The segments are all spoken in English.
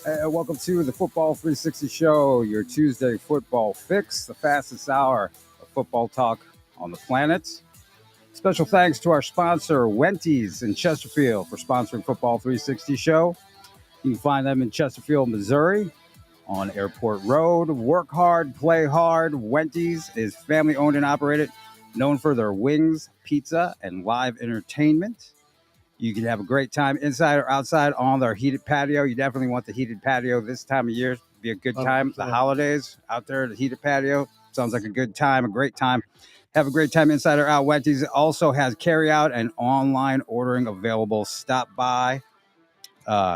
Welcome to the Football 360 Show, your Tuesday football fix, the fastest hour of football talk on the planet. Special thanks to our sponsor, Wendy's in Chesterfield, for sponsoring Football 360 Show. You can find them in Chesterfield, Missouri, on Airport Road. Work hard, play hard. Wendy's is family-owned and operated, known for their wings, pizza, and live entertainment. You can have a great time inside or outside on their heated patio. You definitely want the heated patio this time of year. Be a good time. The holidays out there, the heated patio sounds like a good time, a great time. Have a great time inside or out. Wendy's also has carry out and online ordering available. Stop by,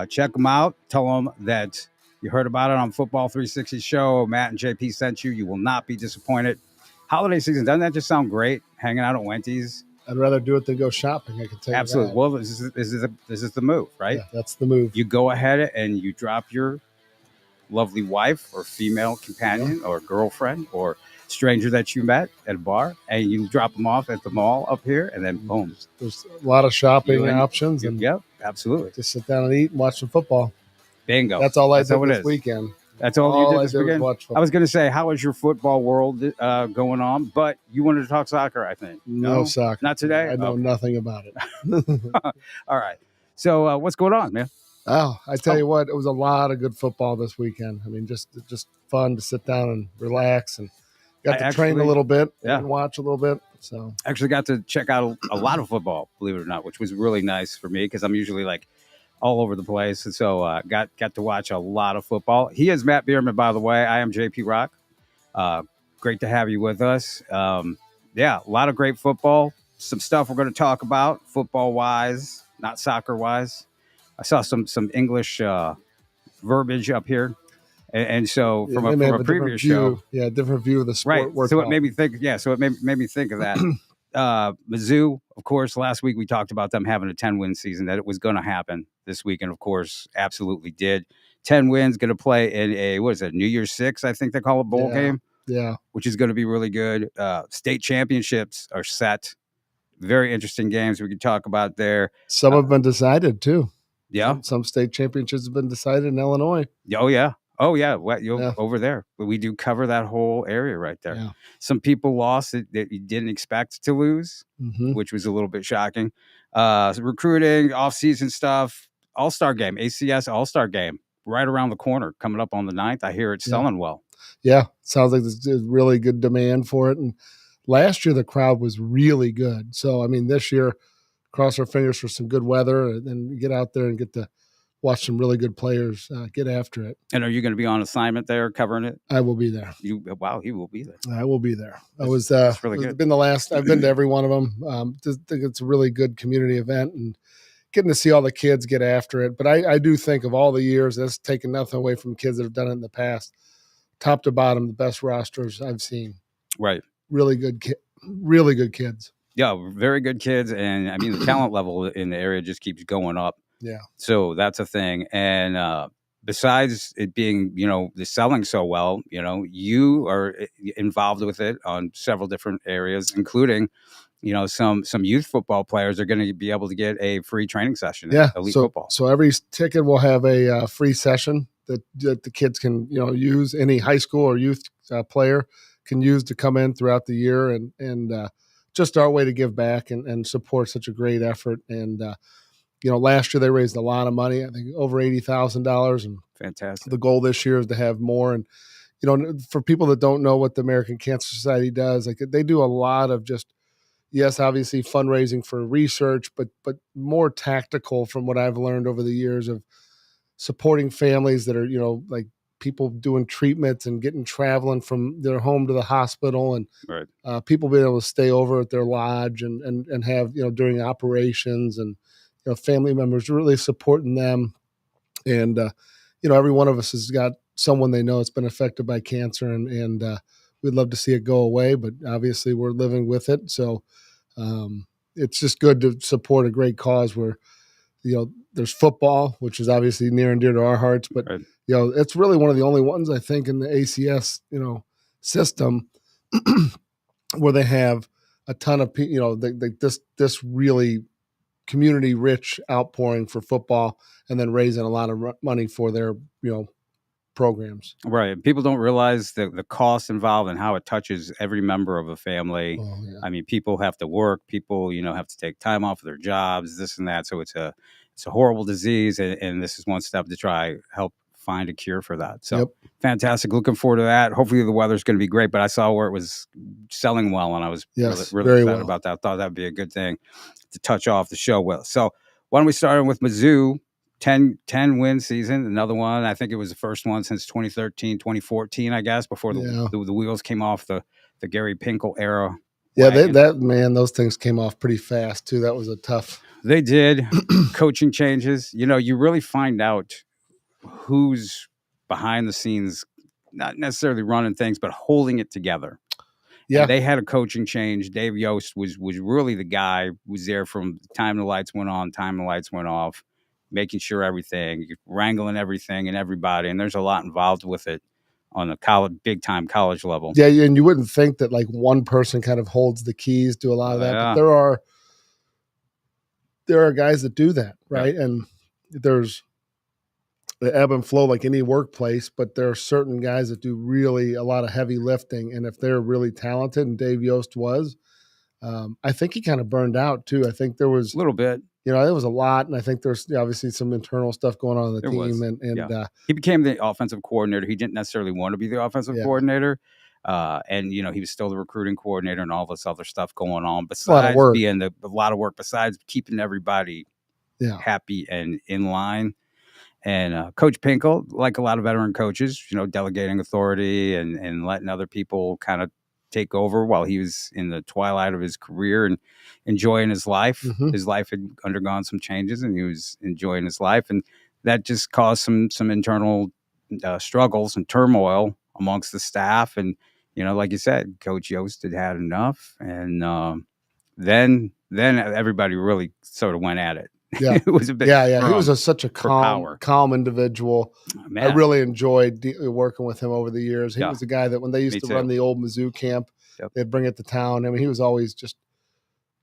check them out. Tell them that you heard about it on Football 360 Show. Matt and JP sent you. You will not be disappointed. Holiday season, doesn't that just sound great? Hanging out at Wendy's. I'd rather do it than go shopping. I can tell you absolutely. that. Well, this is the move, right? Yeah, that's the move. You go ahead and you drop your lovely wife or female companion or girlfriend or stranger that you met at a bar, and you drop them off at the mall up here, and then boom. There's a lot of shopping options. And yep, absolutely. Just sit down and eat and watch some football. Bingo. That's all I did this weekend. That's all you did this weekend? I was going to say, how is your football world going on? But you wanted to talk soccer, I think. No soccer. Not today? I know nothing about it. All right. So what's going on, man? Oh, I tell you what, it was a lot of good football this weekend. I mean, just fun to sit down and relax, and got to train a little bit and watch a little bit. So I actually got to check out a lot of football, believe it or not, which was really nice for me because I'm usually like all over the place. And so got to watch a lot of football. He is Matt Bierman, by the way. I am JP Rock. Great to have you with us. A lot of great football. Some stuff we're going to talk about football-wise, not soccer-wise. I saw some English verbiage up here. And so from a previous show. Yeah, different view of the sport. Right. So it made me think, made me think of that. Mizzou, of course, last week we talked about them having a 10-win season, that it was going to happen this week. And of course, absolutely did. 10 wins, going to play in a, New Year's 6, I think they call it, bowl game. Yeah. Which is going to be really good. State championships are set. Very interesting games we could talk about there. Some have been decided too. Yeah. Some state championships have been decided in Illinois. Oh, yeah. Over there. But we do cover that whole area right there. Yeah. Some people lost that you didn't expect to lose, which was a little bit shocking. Recruiting, off-season stuff, All-Star game, ACS All-Star game, right around the corner, coming up on the 9th. I hear it's selling well. Yeah, sounds like there's really good demand for it. And last year, the crowd was really good. So, I mean, this year, cross our fingers for some good weather and get out there and get to watch some really good players get after it. And are you going to be on assignment there covering it? I will be there. He will be there. I will be there. That's really good. I've been to every one of them. Just think it's a really good community event and getting to see all the kids get after it. But I do think of all the years, that's taken nothing away from kids that have done it in the past. Top to bottom, the best rosters I've seen. Right. Really good kids. Yeah, very good kids. And I mean, the talent level in the area just keeps going up. Yeah. So that's a thing. And besides it being, the selling so well, you are involved with it on several different areas, including, some youth football players are going to be able to get a free training session. Yeah. Elite football. So every ticket will have a free session that the kids can, use. Any high school or youth player can use to come in throughout the year and just our way to give back and support such a great effort. And, last year they raised a lot of money, I think over $80,000. And fantastic. The goal this year is to have more. And, for people that don't know what the American Cancer Society does, like they do a lot of just, yes, obviously fundraising for research, but more tactical from what I've learned over the years of supporting families that are, like people doing treatments and getting traveling from their home to the hospital and right. People being able to stay over at their lodge and have, during operations and, family members really supporting them. And, every one of us has got someone they know that's been affected by cancer and we'd love to see it go away, but obviously we're living with it. So it's just good to support a great cause where, there's football, which is obviously near and dear to our hearts, but, right. It's really one of the only ones I think in the ACS, system where they have a ton of, this really community rich outpouring for football, and then raising a lot of money for their programs. Right. People don't realize the cost involved and how it touches every member of a family. Oh, yeah. I mean, people have to work. People, have to take time off of their jobs, this and that. So it's a horrible disease, and this is one step to try help find a cure for that. So Yep. fantastic. Looking forward to that. Hopefully the weather's going to be great. But I saw where it was selling well, and I was really very excited well about that. I thought that'd be a good thing to touch off the show with. So why don't we start with Mizzou? 10 win season, another one. I think it was the first one since 2013, 2014, I guess, before the wheels came off the Gary Pinkel era. Yeah, those things came off pretty fast too. That was a tough. They did. Coaching changes. You really find out who's behind the scenes, not necessarily running things, but holding it together. Yeah, and they had a coaching change. Dave Yost was really the guy who was there from the time the lights went on, time the lights went off, making sure everything, wrangling everything and everybody. And there's a lot involved with it on the big time college level. Yeah. And you wouldn't think that like one person kind of holds the keys to a lot of that, but there are guys that do that. Right. Yeah. And there's the ebb and flow like any workplace, but there are certain guys that do really a lot of heavy lifting. And if they're really talented, and Dave Yost was, I think he kind of burned out too. I think there was a little bit. There was a lot, and I think there's obviously some internal stuff going on in the team. And he became the offensive coordinator. He didn't necessarily want to be the offensive coordinator, and he was still the recruiting coordinator and all this other stuff going on. Besides being a lot of work, besides keeping everybody happy and in line. And Coach Pinkel, like a lot of veteran coaches, delegating authority and letting other people kind of take over while he was in the twilight of his career and enjoying his life. Mm-hmm. His life had undergone some changes, and he was enjoying his life, and that just caused some internal struggles and turmoil amongst the staff. And like you said, Coach Yost had enough, and then everybody really sort of went at it. Yeah, it was a bit. Yeah. He was such a calm individual. I really enjoyed working with him over the years. He was the guy that when they used to run the old Mizzou camp, they'd bring it to town. I mean, he was always just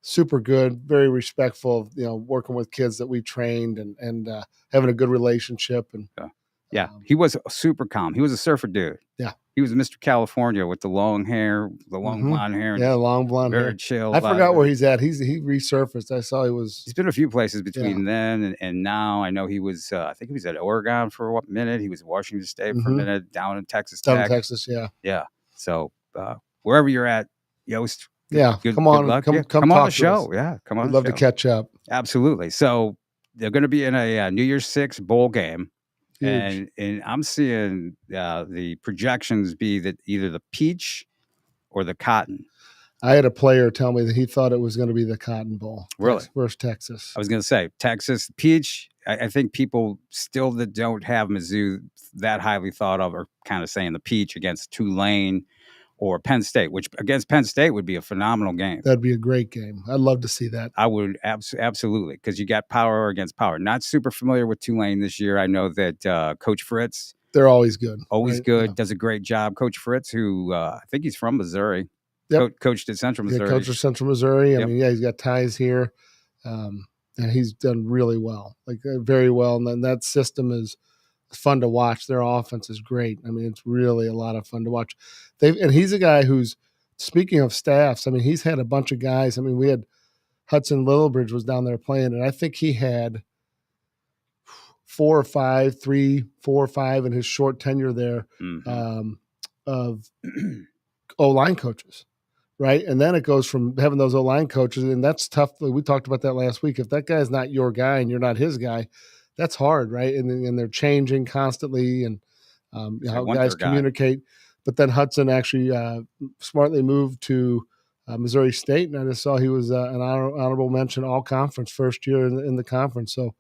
super good, very respectful of working with kids that we trained and having a good relationship. And he was super calm. He was a surfer dude. Yeah. He was Mr. California with the long hair, the long blonde hair. Yeah, long blonde hair. Very chill. I forgot where he's at. He resurfaced. I saw he's been a few places between then and now. I know he was, I think he was at Oregon for a minute. He was at Washington State for a minute, down in Texas Tech. Down in Texas, yeah. Yeah. So wherever you're at, Yost. Come on on the show. Yeah, come on. We'd love to catch up. Absolutely. So they're going to be in a New Year's Six bowl game. Huge. And I'm seeing the projections be that either the peach or the cotton. I had a player tell me that he thought it was going to be the Cotton Bowl. Really? Versus Texas. I was going to say Texas peach. I think people still that don't have Mizzou that highly thought of are kind of saying the peach against Tulane or Penn State, which against Penn State would be a phenomenal game. That'd be a great game. I'd love to see that. I would absolutely, because you got power against power. Not super familiar with Tulane this year. I know that Coach Fritz. They're always good. Always right? good. Yeah. Does a great job. Coach Fritz, who I think he's from Missouri. Yep. Coached at Central Missouri. Coached at Central Missouri. I mean, he's got ties here. And he's done really well, very well. And then that system is fun to watch. Their offense is great. I mean, it's really a lot of fun to watch. And he's a guy who's, speaking of staffs, I mean, he's had a bunch of guys. I mean, we had Hudson Littlebridge was down there playing, and I think he had 4 or 5 in his short tenure there of O-line coaches, right? And then it goes from having those O-line coaches, and that's tough. We talked about that last week. If that guy's not your guy and you're not his guy, that's hard, right? And they're changing constantly, and how guys communicate. But then Hudson actually smartly moved to Missouri State, and I just saw he was an honorable mention all-conference first year in the conference. So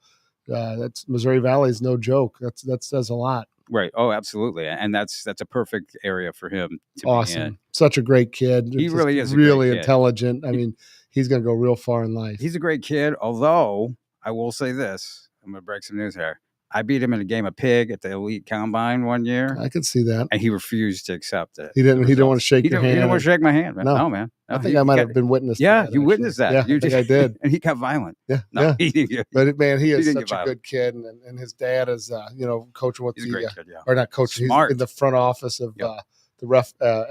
that's Missouri Valley is no joke. That says a lot. Right. Oh, absolutely. And that's a perfect area for him to awesome. be in. Such a great kid. He really is really intelligent. I mean, he's going to go real far in life. He's a great kid, although I will say this. I'm going to break some news here. I beat him in a game of pig at the Elite Combine one year, I could see that. and he refused to accept it. He didn't want to results. shake your He didn't hand. want to shake my hand, man. No. No, man. No, I think I might have been witness to Yeah, that, you actually. witnessed that. Yeah, You I think I did. And he got violent. Yeah, No, yeah. he didn't. But man, he is didn't such get a good kid, and his dad is, coaching with He's a the great kid, yeah. or not coaching. Smart. He's in the front office of Yep. the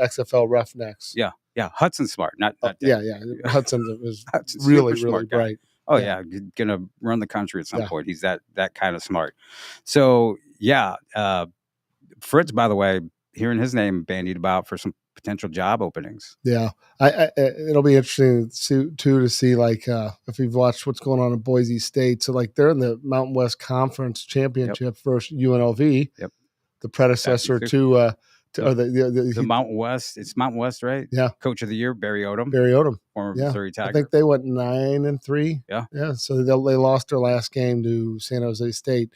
XFL Roughnecks. Yeah. Hudson Smart, not Yeah. Hudson is Hudson's really, super really smart guy. bright. Oh Yeah. yeah, he's gonna run the country at some Yeah. point. He's that kind of smart. So yeah, Fritz, by the way, hearing his name bandied about for some potential job openings. Yeah, it'll be interesting to see like if you've watched what's going on in Boise State. So like they're in the Mountain West Conference Championship versus UNLV. Yep. The predecessor to the Mountain West. It's Mountain West, right? Yeah. Coach of the year, Barry Odom. Former Yeah. Missouri Tiger. I think they went 9-3. Yeah. Yeah. So they lost their last game to San Jose State,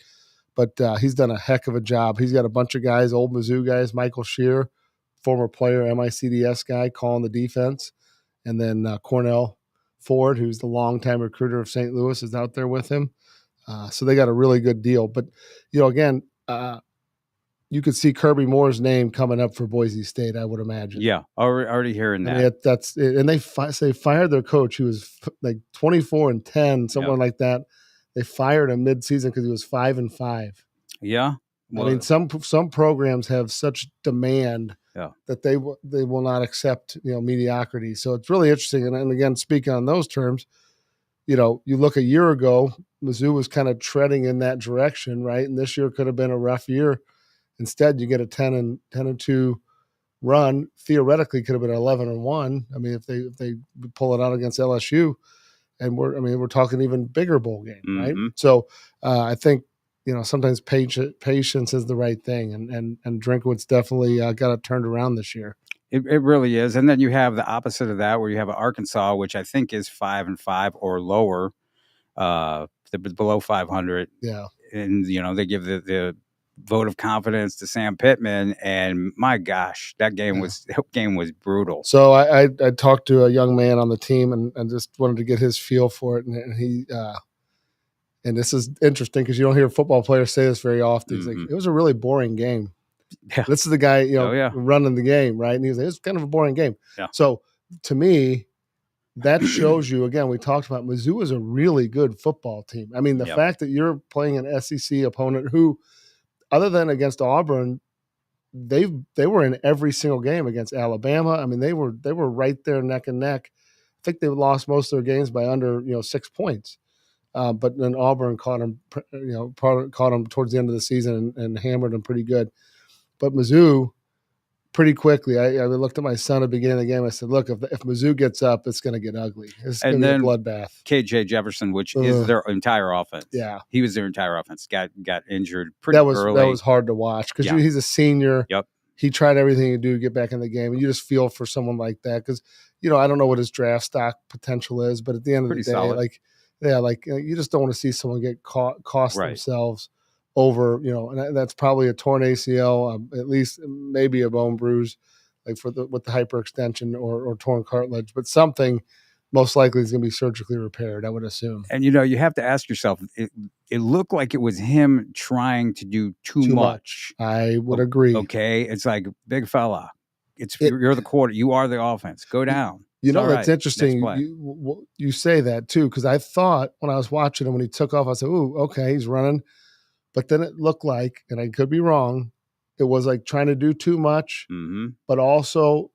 but he's done a heck of a job. He's got a bunch of guys, old Mizzou guys, Michael Shear, former player, MICDS guy, calling the defense, and then Cornell Ford, who's the longtime recruiter of St. Louis, is out there with him. So they got a really good deal. But again, you could see Kirby Moore's name coming up for Boise State, I would imagine. Yeah, already hearing that. I mean, that's it. And they fired their coach. He was like 24-10, somewhere like that. They fired him mid-season because he was 5-5. Yeah, well, I mean, some programs have such demand that they will not accept mediocrity. So it's really interesting. And again, speaking on those terms, you look a year ago, Mizzou was kind of treading in that direction, right? And this year could have been a rough year. Instead, you get a 10-2 run. Theoretically, could have been 11-1. I mean, if they pull it out against LSU, and we're talking even bigger bowl game, right? So I think sometimes patience is the right thing, and Drinkwitz definitely got it turned around this year. It really is. And then you have the opposite of that, where you have Arkansas, which I think is 5-5 or lower, below 500. Yeah, and they give the vote of confidence to Sam Pittman, and my gosh, that game was brutal. So I talked to a young man on the team and just wanted to get his feel for it, and he and this is interesting because you don't hear football players say this very often. He's like, it was a really boring game. Yeah. This is the guy running the game, right? And he's like, it's kind of a boring game. Yeah. So to me, that shows you, again, we talked about Mizzou is a really good football team. I mean, the fact that you're playing an SEC opponent who, other than against Auburn, they were in every single game against Alabama. I mean, they were right there neck and neck. I think they lost most of their games by under 6 points. But then Auburn caught them towards the end of the season and hammered them pretty good. But Mizzou, pretty quickly, I looked at my son at the beginning of the game. I said, look, if Mizzou gets up, it's going to get ugly. It's going to be a bloodbath. KJ Jefferson, which is their entire offense. Yeah. He was their entire offense. Got injured pretty early. That was hard to watch because he's a senior. Yep. He tried everything to do to get back in the game. And you just feel for someone like that because, I don't know what his draft stock potential is, but at the end of the day, solid. you just don't want to see someone get cost themselves over, and that's probably a torn ACL, at least maybe a bone bruise, like with the hyperextension or torn cartilage, but something most likely is going to be surgically repaired, I would assume. And you have to ask yourself, it looked like it was him trying to do too much. I would agree. Okay, it's like, big fella, you're the quarter, you are the offense. Go down. That's interesting. You say that too, because I thought when I was watching him when he took off, I said, "Ooh, okay, he's running." But then it looked like, and I could be wrong, it was like trying to do too much, but also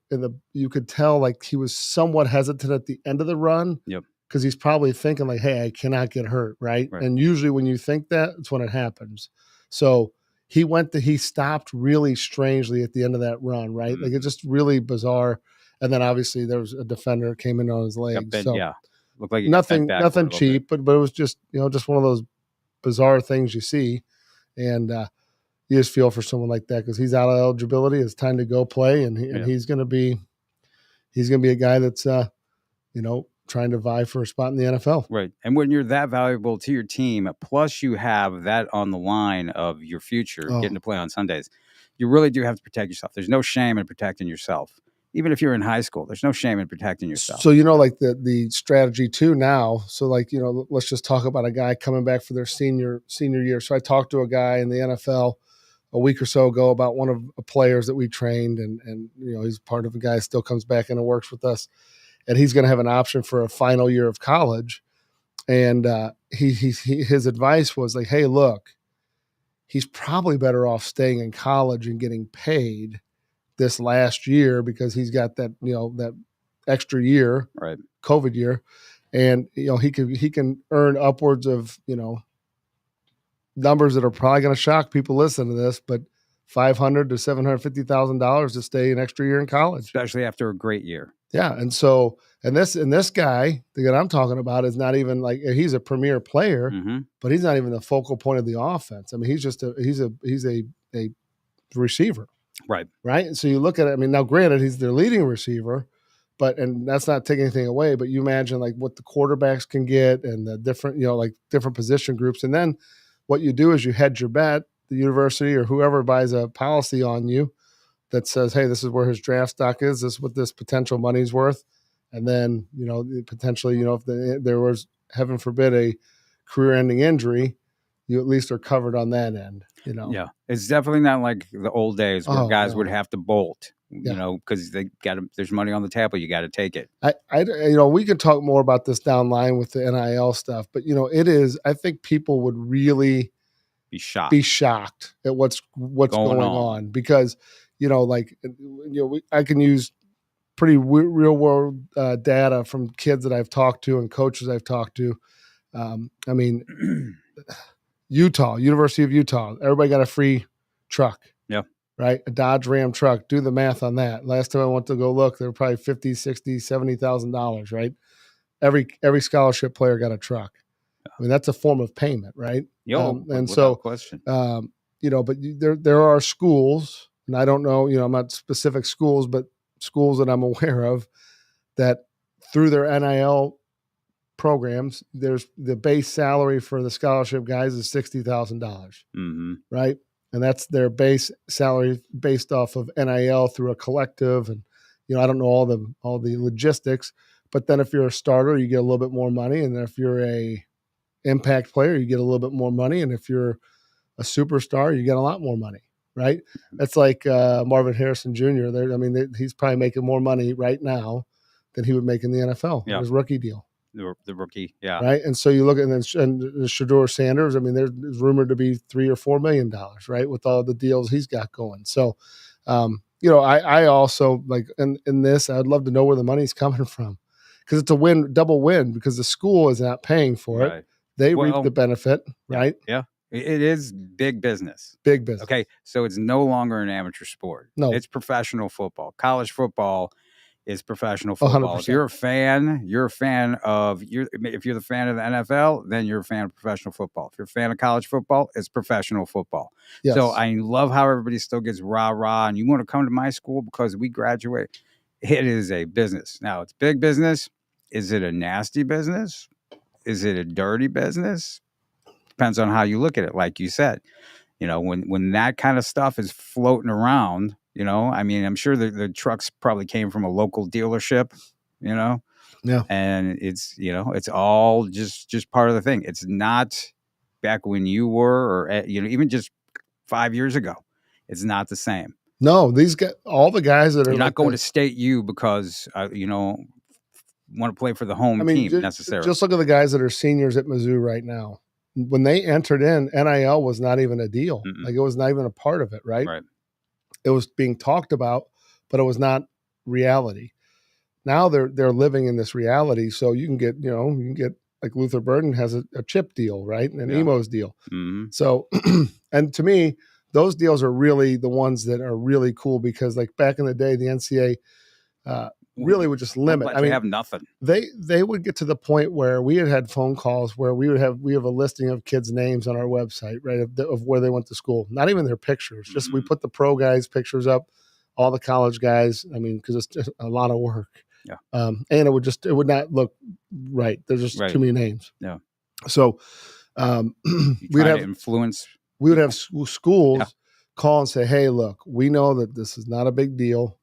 you could tell like he was somewhat hesitant at the end of the run. Yep. Because he's probably thinking like, hey, I cannot get hurt, right? And usually when you think that, it's when it happens. So he stopped really strangely at the end of that run, right? Like it's just really bizarre. And then obviously there was a defender that came in on his leg. Looked like nothing cheap, but it was just just one of those bizarre things you see. And you just feel for someone like that because he's out of eligibility. It's time to go play, and he's going to be a guy that's trying to vie for a spot in the NFL. Right. And when you're that valuable to your team, plus you have that on the line of your future, getting to play on Sundays, you really do have to protect yourself. There's no shame in protecting yourself. even if you're in high school, there's no shame in protecting yourself. So, like the strategy too now. So like, let's just talk about a guy coming back for their senior year. So I talked to a guy in the NFL a week or so ago about one of the players that we trained, and he's part of a guy that still comes back and works with us, and he's going to have an option for a final year of college. And his advice was like, hey, look, he's probably better off staying in college and getting paid this last year because he's got that, that extra year, right, COVID year. And, he can earn upwards of, numbers that are probably going to shock people listening to this, but $500,000 to $750,000 to stay an extra year in college, especially after a great year. Yeah. And so, and this guy that I'm talking about is not even like, he's a premier player, but he's not even the focal point of the offense. I mean, he's just he's a receiver. Right. Right. And so you look at it. I mean, now granted, he's their leading receiver, and that's not taking anything away, but you imagine like what the quarterbacks can get and the different, like different position groups. And then what you do is you hedge your bet, the university or whoever buys a policy on you that says, hey, this is where his draft stock is. This is what this potential money's worth. And then, potentially, if there was, heaven forbid, a career-ending injury, you at least are covered on that end, Yeah. It's definitely not like the old days where guys would have to bolt, because there's money on the table. You got to take it. We can talk more about this down line with the NIL stuff, but, it is, I think people would really be shocked at what's going on because, I can use pretty real world data from kids that I've talked to and coaches I've talked to. I mean, University of Utah, everybody got a free truck. Yeah. Right. A Dodge Ram truck. Do the math on that. Last time I went to go look, they were probably $50,000, $60,000, $70,000. Right. Every scholarship player got a truck. I mean, that's a form of payment. Right. And so, question. But there are schools, and I don't know, I'm not specific schools, but schools that I'm aware of that through their NIL programs, there's the base salary for the scholarship guys is $60,000, right? And that's their base salary based off of NIL through a collective. And, I don't know all the logistics, but then if you're a starter, you get a little bit more money. And then if you're a impact player, you get a little bit more money. And if you're a superstar, you get a lot more money. Right. That's like Marvin Harrison Jr. He's probably making more money right now than he would make in the NFL. His rookie deal. The rookie. Yeah. Right. And so you look at and Shedeur Sanders. I mean, there's rumored to be $3 or $4 million, right, with all the deals he's got going. So, I also like in this, I'd love to know where the money's coming from because it's a double win because the school is not paying for it. They reap the benefit. Right. Yeah. It is big business. Big business. Okay, so it's no longer an amateur sport. No. It's professional football. College football is professional football. 100%. If you're a fan, if you're the fan of the NFL, then you're a fan of professional football. If you're a fan of college football, it's professional football. Yes. So I love how everybody still gets rah-rah, and you want to come to my school because we graduate. It is a business. Now, it's big business. Is it a nasty business? Is it a dirty business? Depends on how you look at it. Like you said, when that kind of stuff is floating around, I mean, I'm sure the trucks probably came from a local dealership, Yeah. And it's, it's all just part of the thing. It's not back when you were, or, even just 5 years ago, it's not the same. No, these guys, all the guys that are You're not going to State U because, want to play for the home team necessarily. Just look at the guys that are seniors at Mizzou right now. When they entered in, NIL was not even a deal. Like it was not even a part of it, right? Right. It was being talked about, but it was not reality. Now they're living in this reality. So you can get like Luther Burden has a chip deal, right? And an Emo's deal. So, and to me, those deals are really the ones that are really cool because like back in the day, the NCAA really would just limit. I mean, have nothing. They would get to the point where we had phone calls where we have a listing of kids' names on our website, right, of where they went to school. Not even their pictures. Just we put the pro guys' pictures up, all the college guys. I mean, because it's just a lot of work. Yeah. And it would not look right. There's just too many names. Yeah. So we'd have influence. We would have schools call and say, "Hey, look, we know that this is not a big deal.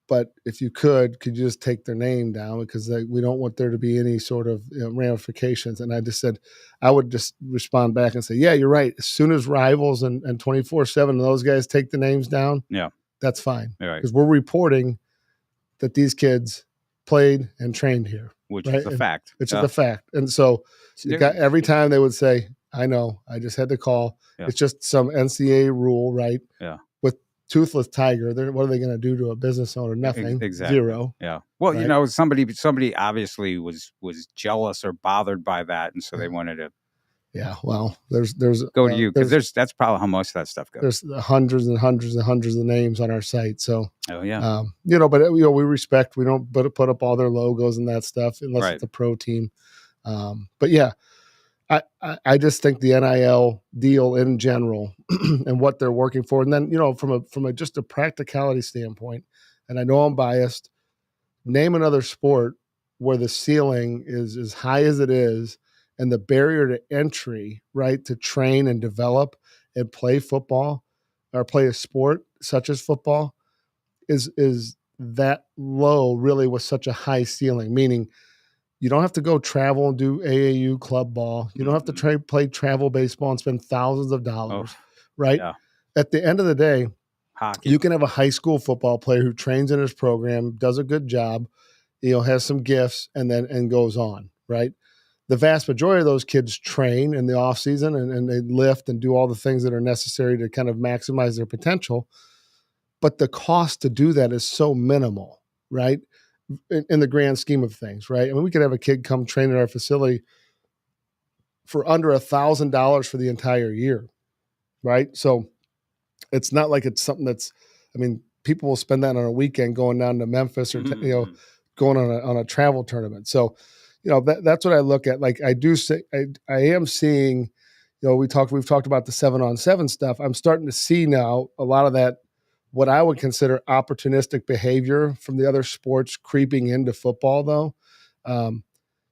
But if you could you just take their name down, because we don't want there to be any sort of ramifications. And I just said, I would just respond back and say, yeah, you're right. As soon as Rivals and 24/7 those guys take the names down, Yeah, that's fine. right. Because we're reporting that these kids played and trained here. Which right? is a fact. It's a fact. And so every time they would say, I know, I just had to call. Yeah. It's just some NCAA rule, right? Yeah. With Toothless Tiger, what are they going to do to a business owner? Nothing. Exactly. Zero. Yeah. Well, right? Somebody obviously was jealous or bothered by that, and so they wanted to. Yeah. Well, there's go to you, because that's probably how most of that stuff goes. There's hundreds and hundreds and hundreds of names on our site. So, oh yeah. But we respect. We don't put up all their logos and that stuff unless it's a pro team. But yeah. I just think the NIL deal in general and what they're working for, and then from a just a practicality standpoint, and I know I'm biased. Name another sport where the ceiling is as high as it is, and the barrier to entry, right, to train and develop and play football or play a sport such as football is that low, really, with such a high ceiling, meaning you don't have to go travel and do AAU club ball. You don't have to play travel baseball and spend thousands of dollars, right? Yeah. At the end of the day, hockey. You can have a high school football player who trains in his program, does a good job, has some gifts, and goes on, right? The vast majority of those kids train in the off season and they lift and do all the things that are necessary to kind of maximize their potential. But the cost to do that is so minimal, right? In the grand scheme of things, right? I mean, we could have a kid come train at our facility for under $1,000 for the entire year, right? So it's not like it's something that's, people will spend that on a weekend going down to Memphis or, going on a travel tournament. So, that's what I look at. Like I do say, I am seeing, we've talked about the 7-on-7 stuff. I'm starting to see now a lot of that, what I would consider opportunistic behavior from the other sports creeping into football, though.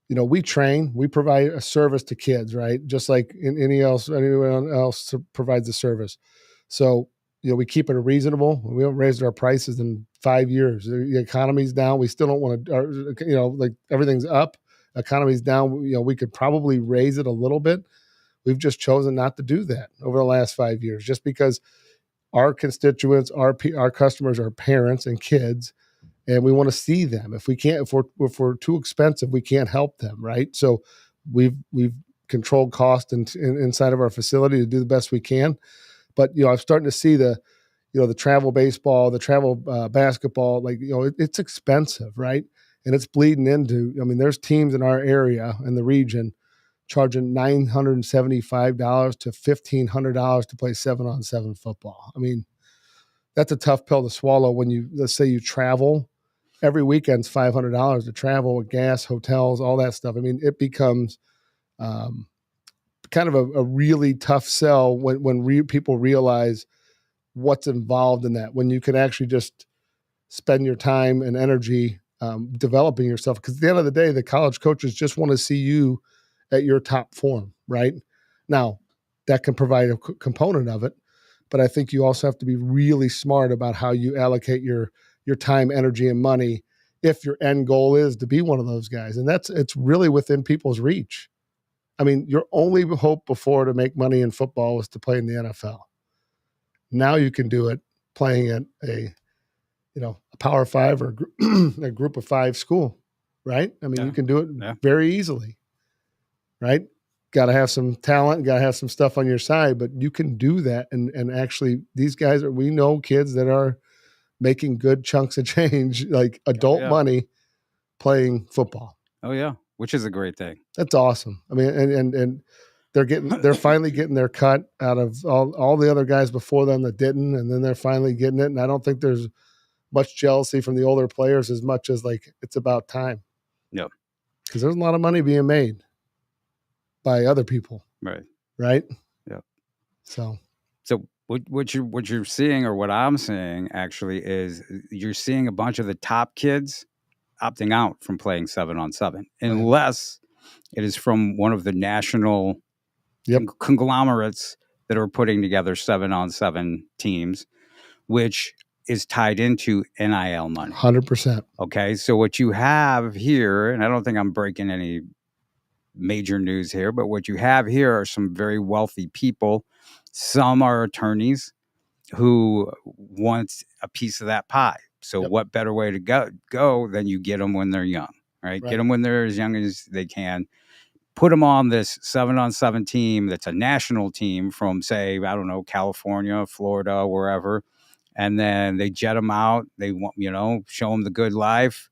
We train, we provide a service to kids, right? Just like anyone else provides a service. So, we keep it reasonable. We haven't raised our prices in 5 years. The economy's down. We still don't want to, like everything's up. Economy's down. We could probably raise it a little bit. We've just chosen not to do that over the last 5 years, just because our constituents, our customers are parents and kids, and we want to see them. If we're too expensive, we can't help them, right? So we've controlled cost inside of our facility to do the best we can. But I'm starting to see the travel baseball, the travel basketball, it's expensive, right? And it's bleeding into. There's teams in our area in the region charging $975 to $1,500 to play 7-on-7 football. That's a tough pill to swallow when let's say you travel. Every weekend's $500 to travel with gas, hotels, all that stuff. It becomes kind of a really tough sell when people realize what's involved in that, when you can actually just spend your time and energy developing yourself. Because at the end of the day, the college coaches just want to see you at your top form, right? Now, that can provide a component of it, but I think you also have to be really smart about how you allocate your time, energy, and money if your end goal is to be one of those guys. And it's really within people's reach. Your only hope before to make money in football was to play in the NFL. Now you can do it playing at a Power 5 or a Group of 5 school, right? You can do it very easily, right? Got to have some talent, got to have some stuff on your side, but you can do that. And actually, these guys we know kids that are making good chunks of change, like adult money, playing football. Oh yeah, which is a great thing. That's awesome. And they're finally getting their cut out of all the other guys before them that didn't, and then they're finally getting it. And I don't think there's much jealousy from the older players as much as it's about time. Yeah, because there's a lot of money being made by other people. Right. Yeah. So what you're seeing, or what I'm seeing actually, is you're seeing a bunch of the top kids opting out from playing 7-on-7, unless it is from one of the national conglomerates that are putting together 7-on-7 teams, which is tied into NIL money. 100%. Okay. So what you have here, and I don't think I'm breaking any major news here, but what you have here are some very wealthy people. Some are attorneys who want a piece of that pie. So Yep. what better way to go than you get them when they're young, right? Get them when they're as young as they can. Put them on this 7-on-7 team that's a national team from, say, I don't know, California, Florida, wherever. And then they jet them out. They want, show them the good life,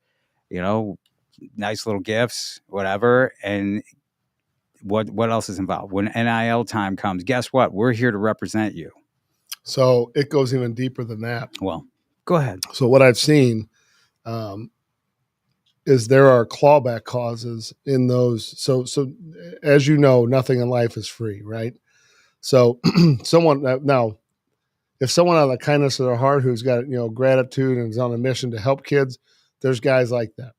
nice little gifts, whatever. And what else is involved? When NIL time comes, guess what? We're here to represent you. So it goes even deeper than that. Well, go ahead. So what I've seen is there are clawback clauses in those. So as you know, nothing in life is free, right? So if someone out of the kindness of their heart who's got gratitude and is on a mission to help kids, there's guys like that.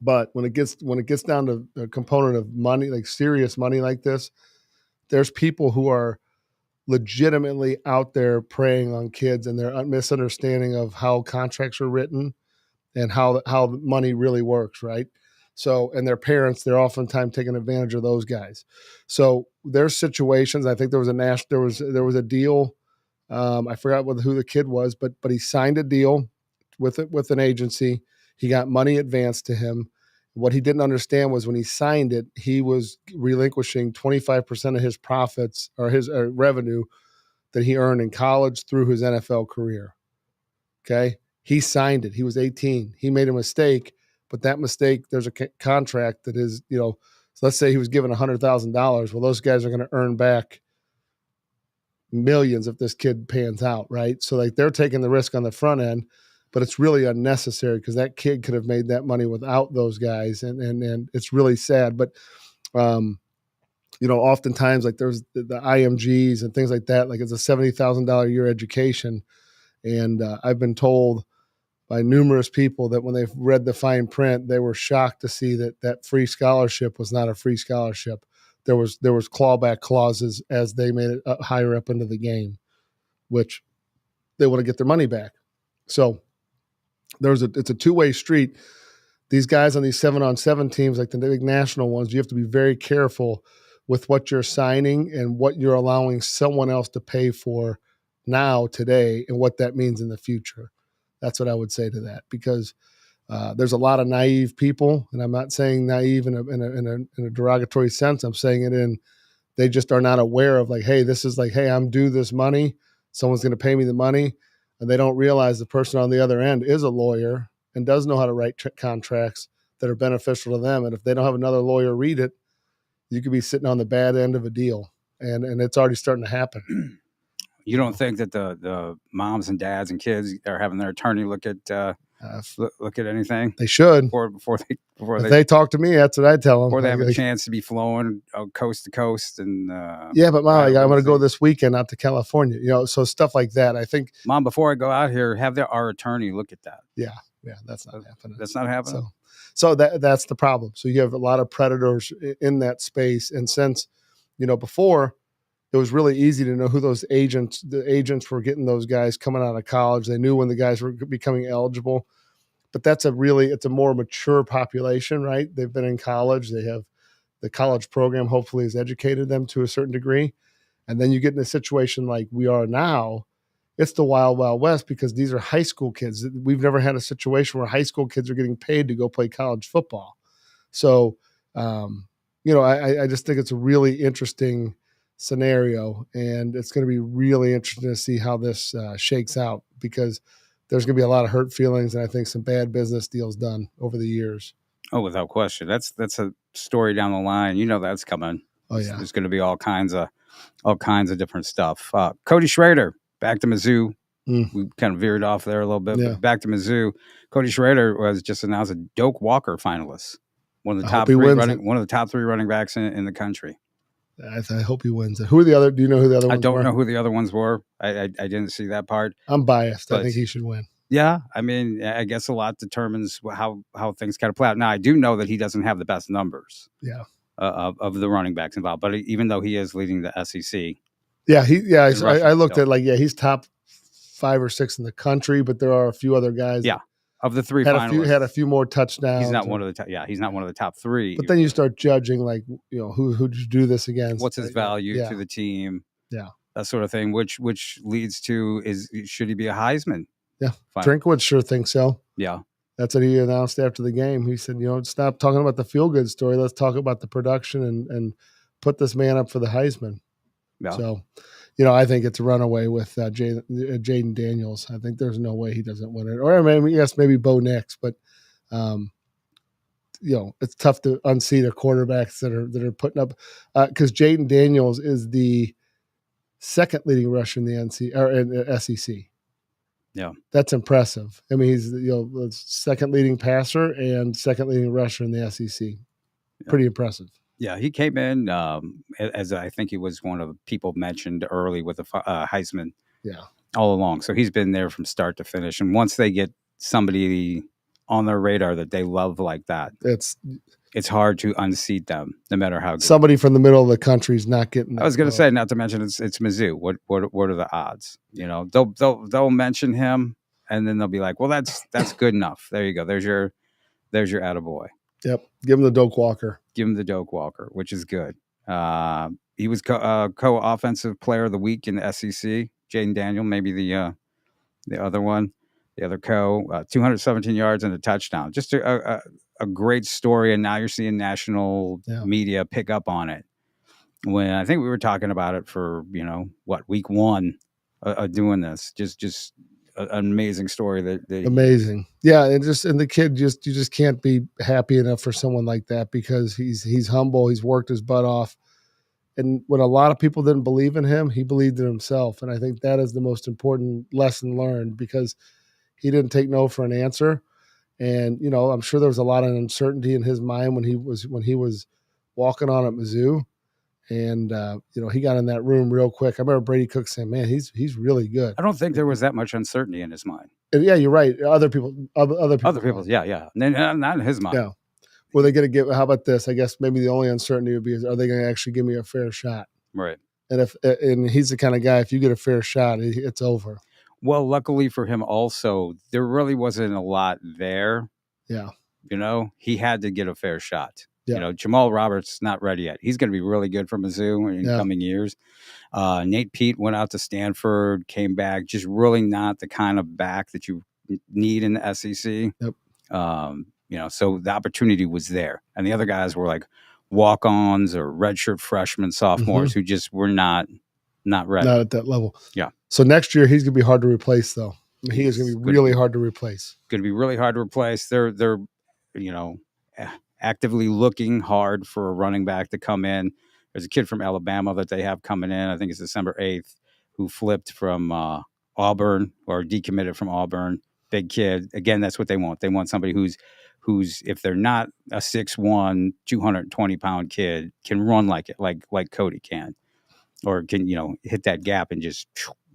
But when it gets down to a component of money, like serious money like this, there's people who are legitimately out there preying on kids and their misunderstanding of how contracts are written and how money really works, right? So, and their parents, they're oftentimes taking advantage of those guys. So there's situations. I think there was a deal. I forgot who the kid was, but he signed a deal with an agency. He got money advanced to him. What he didn't understand was when he signed it, he was relinquishing 25% of his profits or his revenue that he earned in college through his NFL career. Okay. He signed it. He was 18. He made a mistake, but that mistake, there's a contract that is, so let's say he was given $100,000. Well, those guys are going to earn back millions if this kid pans out, right? So like they're taking the risk on the front end, but it's really unnecessary because that kid could have made that money without those guys. And it's really sad. But, oftentimes like there's the IMGs and things like that, like it's a $70,000 a year education. And I've been told by numerous people that when they've read the fine print, they were shocked to see that free scholarship was not a free scholarship. There was clawback clauses as they made it higher up into the game, which they want to get their money back. So it's a two-way street. These guys on these 7-on-7 teams, like the big national ones, you have to be very careful with what you're signing and what you're allowing someone else to pay for now, today, and what that means in the future. That's what I would say to that, because there's a lot of naive people, and I'm not saying naive in a derogatory sense. I'm saying it they just are not aware of like, hey, this is like, hey, I'm due this money. Someone's going to pay me the money, and they don't realize the person on the other end is a lawyer and does know how to write contracts that are beneficial to them. And if they don't have another lawyer read it, you could be sitting on the bad end of a deal, and it's already starting to happen. You don't think that the moms and dads and kids are having their attorney look at anything? They should before they talk to me. That's what I tell them. Before they have a chance to be flowing coast to coast and yeah. But Mom, I'm going to go this weekend out to California. So stuff like that. I think, Mom, before I go out here, have our attorney look at that. Yeah, that's not happening. That's not happening. So that's the problem. So you have a lot of predators in that space, and since before, it was really easy to know who the agents were getting those guys coming out of college. They knew when the guys were becoming eligible, but it's a more mature population, right? They've been in college. They have the college program hopefully has educated them to a certain degree. And then you get in a situation like we are now, it's the wild, wild west, because these are high school kids. We've never had a situation where high school kids are getting paid to go play college football. So, I just think it's a really interesting scenario, and it's going to be really interesting to see how this shakes out, because there's going to be a lot of hurt feelings and I think some bad business deals done over the years. Oh, without question. That's a story down the line. That's coming. Oh yeah. There's going to be all kinds of different stuff. Cody Schrader, back to Mizzou. We kind of veered off there a little bit, but back to Mizzou. Cody Schrader was just announced a Doak Walker finalist, one of the top three running backs in the country. I hope he wins it. Who are the other? Do you know who the other ones were? I don't know who the other ones were. I didn't see that part. I'm biased. I think he should win. Yeah. I mean, I guess a lot determines how things kind of play out. Now, I do know that he doesn't have the best numbers of the running backs involved, but even though he is leading the SEC. Yeah. I looked at he's top 5 or 6 in the country, but there are a few other guys. Yeah, of the 3 had finalists, had a few more touchdowns. He's not one of the top. Yeah, he's not one of the top 3. But then you start judging, like, who did you do this against? What's his value to the team? Yeah, that sort of thing. Which leads to should he be a Heisman? Yeah, Drinkwitz sure thinks so. Yeah. That's what he announced after the game. He said, stop talking about the feel-good story. Let's talk about the production and put this man up for the Heisman. Yeah. So, I think it's a runaway with Jayden Daniels. I think there's no way he doesn't win it. Or maybe Bo Nix, but it's tough to unseat a quarterbacks that are putting up because Jayden Daniels is the second leading rusher in the SEC. Yeah, that's impressive. I mean, he's the second leading passer and second leading rusher in the SEC. Yeah. Pretty impressive. Yeah, he came in as I think he was one of the people mentioned early with the Heisman. Yeah, all along. So he's been there from start to finish. And once they get somebody on their radar that they love like that, it's hard to unseat them, no matter how good. Somebody from the middle of the country is not getting that. I was going to say, not to mention it's Mizzou. What are the odds? They'll mention him, and then they'll be like, well, that's good enough. There you go. There's your attaboy. Yep. Give him the Doak Walker. Give him the Doak Walker, which is good. He was co-offensive player of the week in the SEC. Jayden Daniel, maybe the other one, the other 217 yards and a touchdown. Just a great story, and now you're seeing national media pick up on it. When I think we were talking about it for week 1 doing this, just an amazing story. That amazing, yeah, and the kid you just can't be happy enough for someone like that because he's humble, he's worked his butt off, and when a lot of people didn't believe in him, he believed in himself, and I think that is the most important lesson learned because he didn't take no for an answer. And, I'm sure there was a lot of uncertainty in his mind when he was walking on at Mizzou. And, he got in that room real quick. I remember Brady Cook saying, man, he's really good. I don't think there was that much uncertainty in his mind. And yeah, you're right. Other people. Yeah. Not in his mind. Yeah. Were they going to how about this? I guess maybe the only uncertainty would be, are they going to actually give me a fair shot? Right. And he's the kind of guy, if you get a fair shot, it's over. Well, luckily for him also, there really wasn't a lot there. Yeah. He had to get a fair shot. Yeah. Jamal Roberts not ready yet. He's going to be really good for Mizzou in coming years. Nate Pete went out to Stanford, came back, just really not the kind of back that you need in the SEC. Yep. So the opportunity was there. And the other guys were like walk-ons or redshirt freshmen, sophomores who just were not ready. Not at that level. Yeah. So next year he's going to be hard to replace, though. He is going to be really hard to replace. Going to be really hard to replace. They're actively looking hard for a running back to come in. There's a kid from Alabama that they have coming in. I think it's December 8th, who flipped from Auburn or decommitted from Auburn. Big kid. Again, that's what they want. They want somebody who's if they're not a 6'1", 220-pound kid, can run like it, like Cody can. Or can, hit that gap and just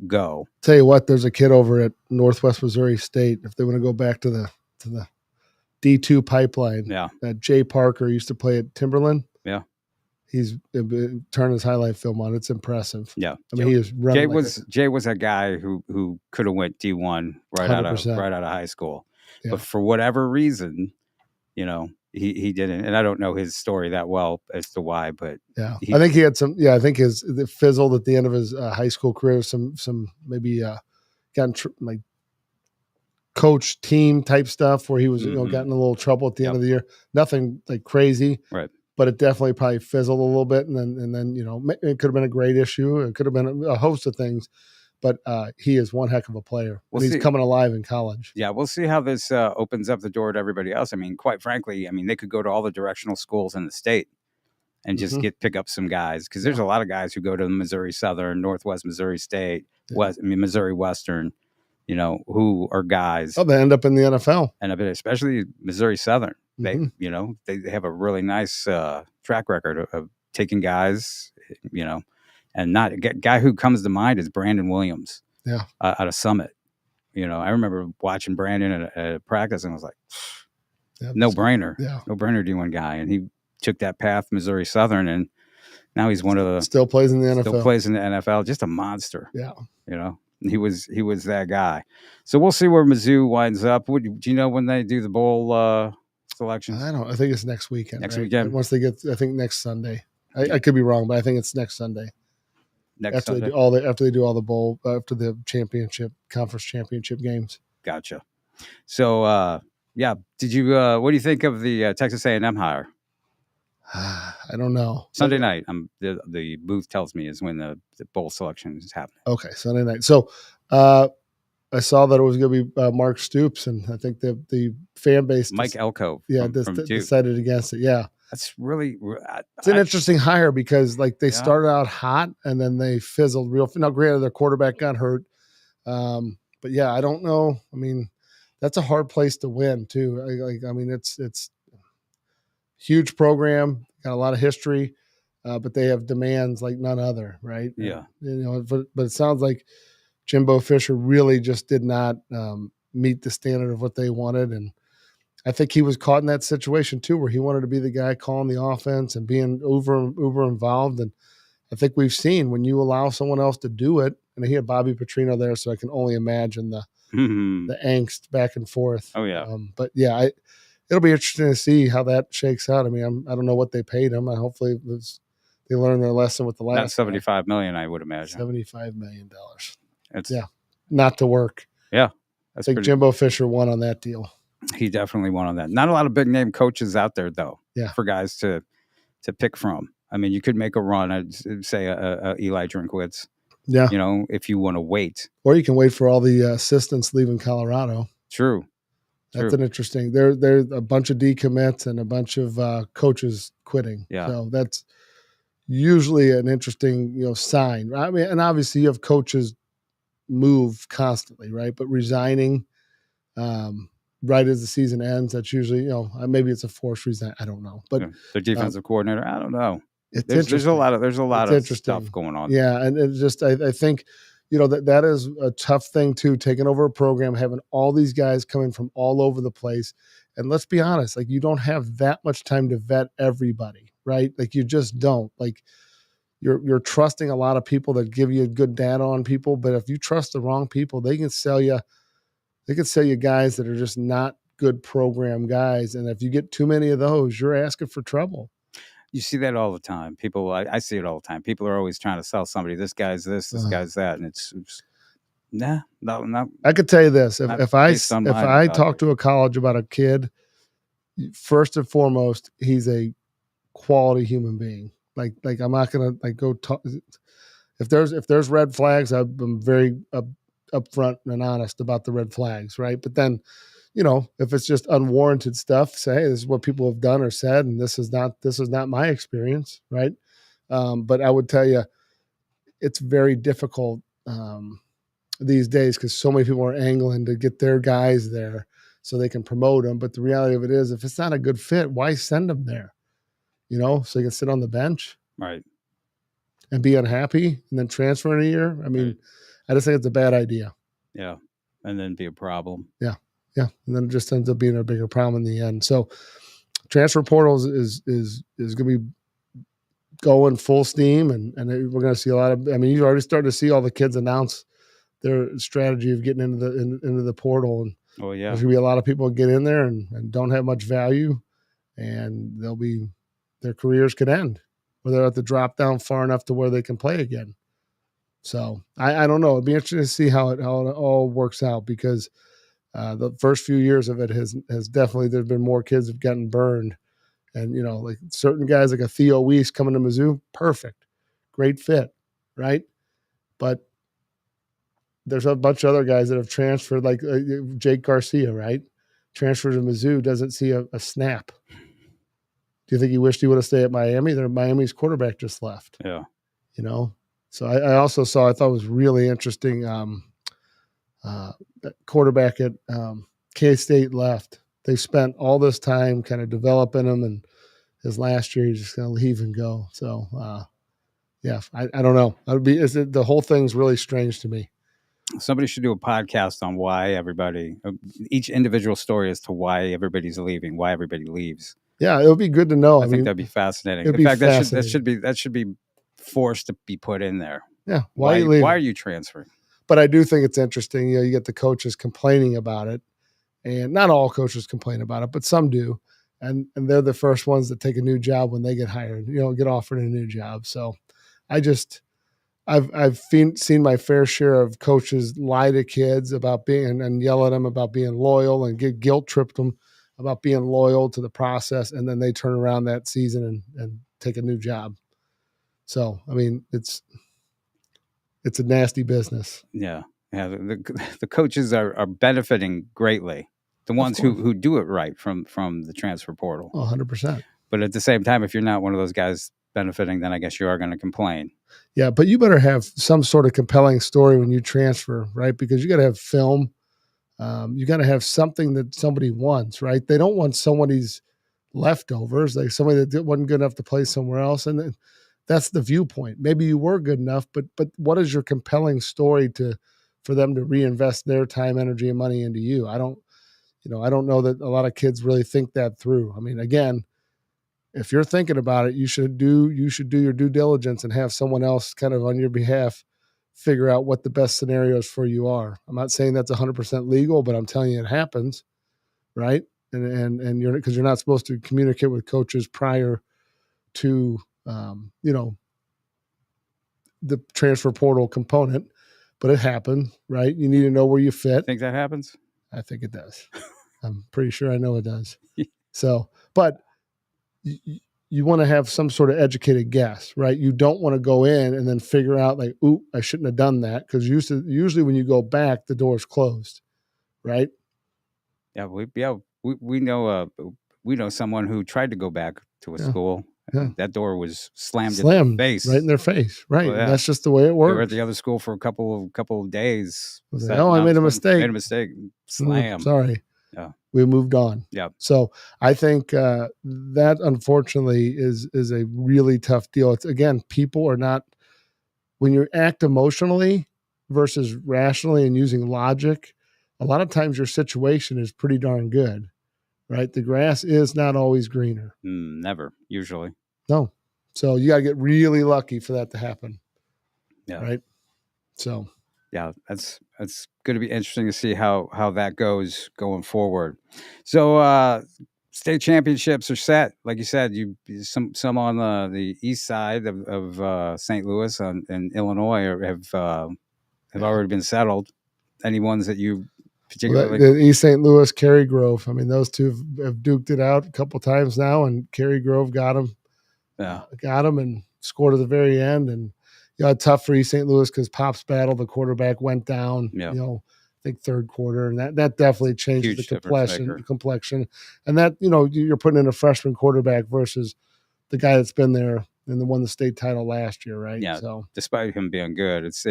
go. Tell you what, there's a kid over at Northwest Missouri State. If they want to go back to the D2 pipeline, that Jay Parker used to play at Timberland. Yeah, he's turned his highlight film on. It's impressive. Yeah, I mean, he is running. Jay was a guy who could have went D1 right out of high school, but for whatever reason, He didn't, and I don't know his story that well as to why, but I think he had some. Yeah, I think it fizzled at the end of his high school career. Some maybe gotten like coach team type stuff where he was getting a little trouble at the end of the year. Nothing like crazy, right? But it definitely probably fizzled a little bit, and then it could have been a great issue. It could have been a host of things. But he is one heck of a player. He's coming alive in college. Yeah, we'll see how this opens up the door to everybody else. I mean, quite frankly, they could go to all the directional schools in the state and just pick up some guys because there's a lot of guys who go to Missouri Southern, Northwest Missouri State, Missouri Western, who are guys. Oh, they end up in the NFL. Especially Missouri Southern. They have a really nice track record of taking guys, And not a guy who comes to mind is Brandon Williams. Yeah, out of Summit. I remember watching Brandon at practice, and I was like, no brainer, no brainer D1 guy. And he took that path, Missouri Southern, and now he's one of the still plays in the NFL. Just a monster. Yeah, He was that guy. So we'll see where Mizzou winds up. Do you know when they do the bowl selections? I think it's next weekend. Next right? weekend? Once they get, I think next Sunday. I could be wrong, but I think it's next Sunday. After they do all the bowl, after the conference championship games. Gotcha. So yeah, did you? What do you think of the Texas A&M hire? I don't know. Sunday night. The booth tells me is when the bowl selection is happening. Okay, Sunday night. So I saw that it was going to be Mark Stoops, and I think the fan base, Mike Elko, decided against it. Yeah, that's really it's an interesting hire because like they started out hot and then they fizzled real. Now, granted, their quarterback got hurt, but yeah, I don't know. I mean, that's a hard place to win too. I mean, it's huge program, got a lot of history, but they have demands like none other, right? Yeah, but it sounds like Jimbo Fisher really just did not meet the standard of what they wanted. And I think he was caught in that situation too, where he wanted to be the guy calling the offense and being uber involved. And I think we've seen when you allow someone else to do it, and he had Bobby Petrino there, so I can only imagine the angst back and forth. Oh yeah. But yeah, it'll be interesting to see how that shakes out. I mean, I don't know what they paid him. Hopefully they learned their lesson with the last. Not $75 million, I would imagine. $75 million. It's not to work. Yeah, I think Jimbo Fisher won on that deal. He definitely won on that. Not a lot of big name coaches out there though. Yeah. For guys to pick from. I mean, you could make a run at say a Eli Drinkwitz. Yeah. If you want to wait, or you can wait for all the assistants leaving Colorado. True. That's an interesting. There's a bunch of decommits and a bunch of coaches quitting. Yeah. So that's usually an interesting sign. I mean, and obviously you have coaches move constantly, right? But resigning right as the season ends, that's usually maybe it's a forced resign. I don't know, but the defensive coordinator, I don't know. There's a lot of stuff going on. Yeah, and it's just I think that is a tough thing too. Taking over a program, having all these guys coming from all over the place, and let's be honest, like you don't have that much time to vet everybody, right? Like you just don't. Like you're trusting a lot of people that give you good data on people, but if you trust the wrong people, they can sell you. They can sell you guys that are just not good program guys, and if you get too many of those, you're asking for trouble. You see that all the time. People, I see it all the time. People are always trying to sell somebody. This guy's this guy's that, and it's no. I could tell you this: if I talk to a college about a kid, first and foremost, he's a quality human being. Like I'm not gonna go talk. If there's red flags, I'm very upfront and honest about the red flags, right? But then, if it's just unwarranted stuff, say, hey, this is what people have done or said, and this is not my experience, right? But I would tell you, it's very difficult these days because so many people are angling to get their guys there so they can promote them. But the reality of it is, if it's not a good fit, why send them there? So you can sit on the bench, right, and be unhappy, and then transfer in a year. I mean, right. I just think it's a bad idea. Yeah, and then be a problem. Yeah, and then it just ends up being a bigger problem in the end. So, transfer portals is going to be going full steam, and we're going to see a lot of. I mean, you're already starting to see all the kids announce their strategy of getting into the portal, and there's going to be a lot of people get in there and don't have much value, and their careers could end, or they'll have to drop down far enough to where they can play again. So I don't know. It'd be interesting to see how it all works out because the first few years of it has definitely, there's been more kids have gotten burned, and like certain guys like a Theo Weiss coming to Mizzou, perfect, great fit, right? But there's a bunch of other guys that have transferred, like Jake Garcia, right? Transferred to Mizzou, doesn't see a snap. Do you think he wished he would have stayed at Miami? Miami's quarterback just left. Yeah. So I also saw, I thought it was really interesting, quarterback at K-State left. They spent all this time kind of developing him, and his last year he's just going to leave and go. So, I don't know. The whole thing's really strange to me. Somebody should do a podcast on why each individual story as to why everybody's leaving, why everybody leaves. Yeah, it would be good to know. I think that'd be fascinating. In fact, that should be forced to be put in there. Yeah. Why are you transferring? but I do think it's interesting. You get the coaches complaining about it, and not all coaches complain about it, but some do. And they're the first ones that take a new job when they get hired, get offered a new job. So I've seen my fair share of coaches lie to kids about being and yell at them about being loyal and get guilt tripped them about being loyal to the process. And then they turn around that season and take a new job. So, I mean, it's a nasty business. Yeah. Yeah. The coaches are benefiting greatly. The ones who do it right from the transfer portal. 100%. But at the same time, if you're not one of those guys benefiting, then I guess you are going to complain. Yeah, but you better have some sort of compelling story when you transfer, right? Because you got to have film. You got to have something that somebody wants, right? They don't want somebody's leftovers, like somebody that wasn't good enough to play somewhere else. And then that's the viewpoint. Maybe you were good enough, but what is your compelling story for them to reinvest their time, energy, and money into you? I don't know that a lot of kids really think that through. I mean, again, if you're thinking about it, you should do your due diligence and have someone else kind of on your behalf figure out what the best scenarios for you are. I'm not saying that's 100% legal, but I'm telling you it happens, right? And you're, because you're not supposed to communicate with coaches prior to the transfer portal component, but it happened, right? You need to know where you fit. Think that happens? I think it does. I'm pretty sure I know it does. So, but you want to have some sort of educated guess, right? You don't want to go in and then figure out like, ooh, I shouldn't have done that. Because usually when you go back, the door's closed, right? Yeah, we know someone who tried to go back to a school. Yeah. That door was slammed in their face, right in their face, right? Well, yeah. That's just the way it works. They were at the other school for a couple of days. Like, I made a mistake. Made a mistake. Slam. Sorry. Yeah. We moved on. Yeah. So I think that unfortunately is a really tough deal. It's, again, people are not, when you act emotionally versus rationally and using logic, a lot of times your situation is pretty darn good, right? The grass is not always greener. Never, usually. No. So you got to get really lucky for that to happen. Yeah. Right. So. Yeah, that's going to be interesting to see how that goes going forward. So state championships are set, like you said. Some on the east side of St. Louis and Illinois have already been settled. Any ones that you particularly? The East St. Louis, Cary Grove. I mean, those two have duked it out a couple times now, and Cary Grove got them. Yeah, got them and scored at the very end. And tough for East St. Louis because Pop's battle, the quarterback went down. Yeah. I think third quarter, and that definitely changes the complexion. And that you're putting in a freshman quarterback versus the guy that's been there and won the state title last year, right? Yeah. So despite him being good, it's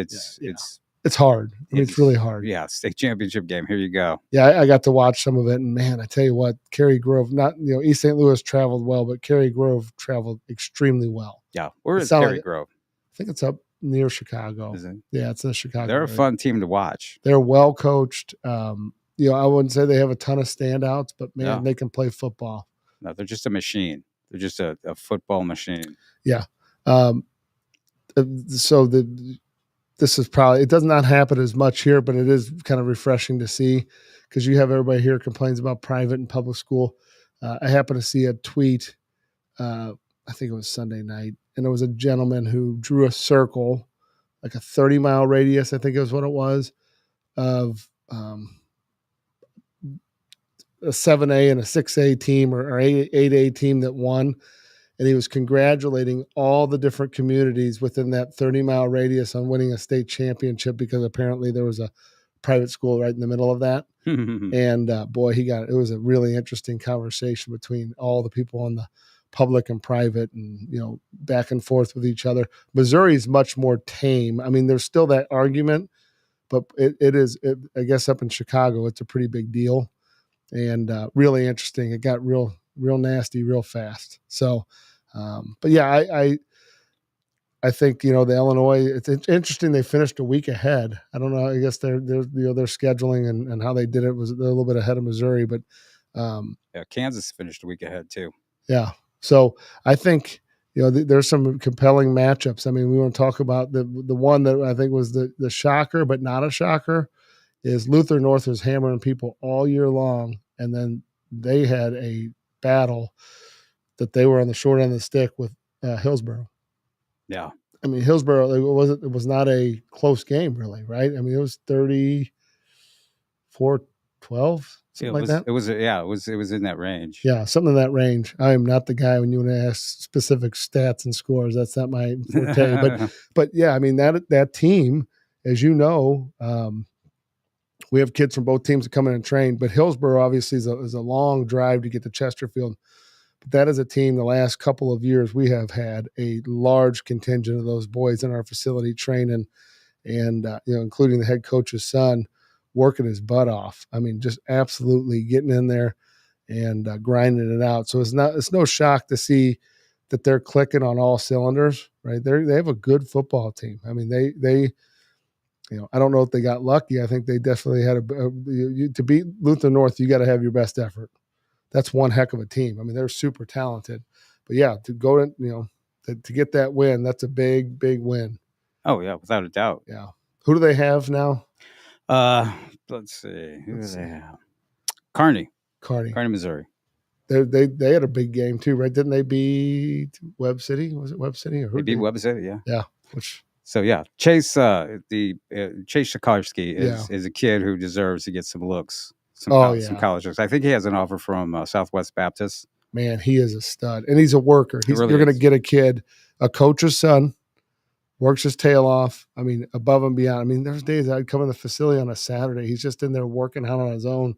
hard. I mean, it's really hard. Yeah, state championship game. Here you go. Yeah, I got to watch some of it, and man, I tell you what, Cary Grove, East St. Louis traveled well, but Cary Grove traveled extremely well. Yeah, where is Cary Grove? I think it's up near Chicago. Is it? Yeah, it's in Chicago. They're a fun team to watch. They're well coached. I wouldn't say they have a ton of standouts, but man, they can play football. No, they're just a machine. They're just a football machine. Yeah. So this is probably, it does not happen as much here, but it is kind of refreshing to see because you have everybody here complains about private and public school. I happened to see a tweet. I think it was Sunday night, and it was a gentleman who drew a circle, like a 30-mile radius, I think is what it was, of a 7A and a 6A team or 8A team that won. And he was congratulating all the different communities within that 30-mile radius on winning a state championship because apparently there was a private school right in the middle of that. And boy, it was a really interesting conversation between all the people on the public and private and, back and forth with each other. Missouri is much more tame. I mean, there's still that argument, but it is, I guess up in Chicago, it's a pretty big deal and really interesting. It got real nasty, real fast. So, but yeah, I think, the Illinois, it's interesting. They finished a week ahead. I don't know. I guess their scheduling and how they did it was a little bit ahead of Missouri, but Kansas finished a week ahead too. Yeah. So I think, there's some compelling matchups. I mean, we want to talk about the one that I think was the shocker, but not a shocker, is Luther North was hammering people all year long, and then they had a battle that they were on the short end of the stick with Hillsborough. Yeah. I mean, Hillsborough, it was not a close game, really, right? I mean, it was 34-12, something like that. It was in that range. Yeah, something in that range. I am not the guy when you want to ask specific stats and scores. That's not my forte. But yeah, I mean, that team, as you know, we have kids from both teams that come in and train, but Hillsborough obviously is a long drive to get to Chesterfield. But that is a team the last couple of years we have had a large contingent of those boys in our facility training, and including the head coach's son working his butt off. I mean, just absolutely getting in there and grinding it out. So it's no shock to see that they're clicking on all cylinders, right? They have a good football team. I mean, they I don't know if they got lucky. I think they definitely had to beat Luther North. You got to have your best effort. That's one heck of a team. I mean, they're super talented. But yeah, to go in, to get that win, that's a big, big win. Oh yeah, without a doubt. Yeah. Who do they have now? Let's see. Who do they have? Kearney, Missouri. They had a big game too, right? Didn't they beat Webb City? Was it Webb City? They beat Webb City, yeah. Yeah. So yeah, Chase Chase Sikarsky is a kid who deserves to get some looks. Some college looks. I think he has an offer from Southwest Baptist. Man, he is a stud, and he's a worker. You're going to get a coach's son, works his tail off. I mean, above and beyond. I mean, there's days I'd come in the facility on a Saturday. He's just in there working out on his own,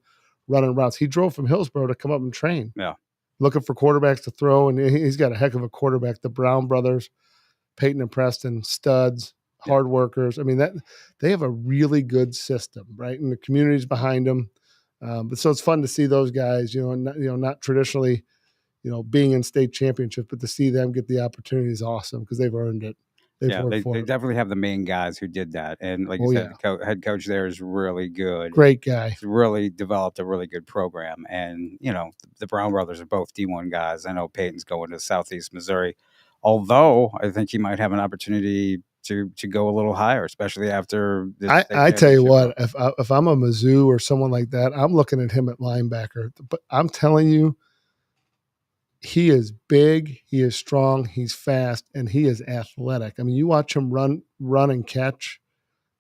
running routes. He drove from Hillsborough to come up and train. Yeah, looking for quarterbacks to throw, and he's got a heck of a quarterback. The Brown brothers, Peyton and Preston, studs, hard workers. I mean, that they have a really good system, right? And the community's behind them. But so it's fun to see those guys, not traditionally, being in state championship, but to see them get the opportunity is awesome because they've earned it. They definitely have the main guys who did that. And like you said, the head coach there is really good. Great guy. He's really developed a really good program. And, the Brown brothers are both D1 guys. I know Peyton's going to Southeast Missouri, although I think he might have an opportunity to go a little higher, especially after this. I tell you what, if I'm a Mizzou or someone like that, I'm looking at him at linebacker. But I'm telling you, he is big, he is strong, he's fast, and he is athletic. I mean, you watch him run and catch.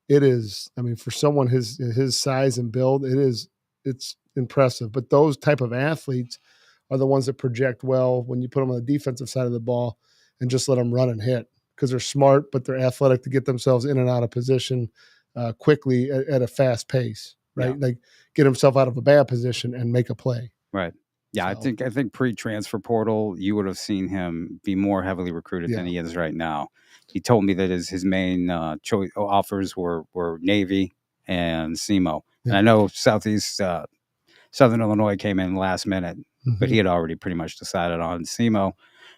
It is, I mean, for someone his size and build, it's impressive. But those type of athletes are the ones that project well when you put them on the defensive side of the ball and just let them run and hit, because they're smart, but they're athletic to get themselves in and out of position quickly at a fast pace, right? Yeah. Like get himself out of a bad position and make a play. Right. Yeah, so, I think pre-transfer portal, you would have seen him be more heavily recruited than he is right now. He told me that his main choice offers were Navy and SEMO. Yeah. And I know Southern Illinois came in last minute, but he had already pretty much decided on SEMO.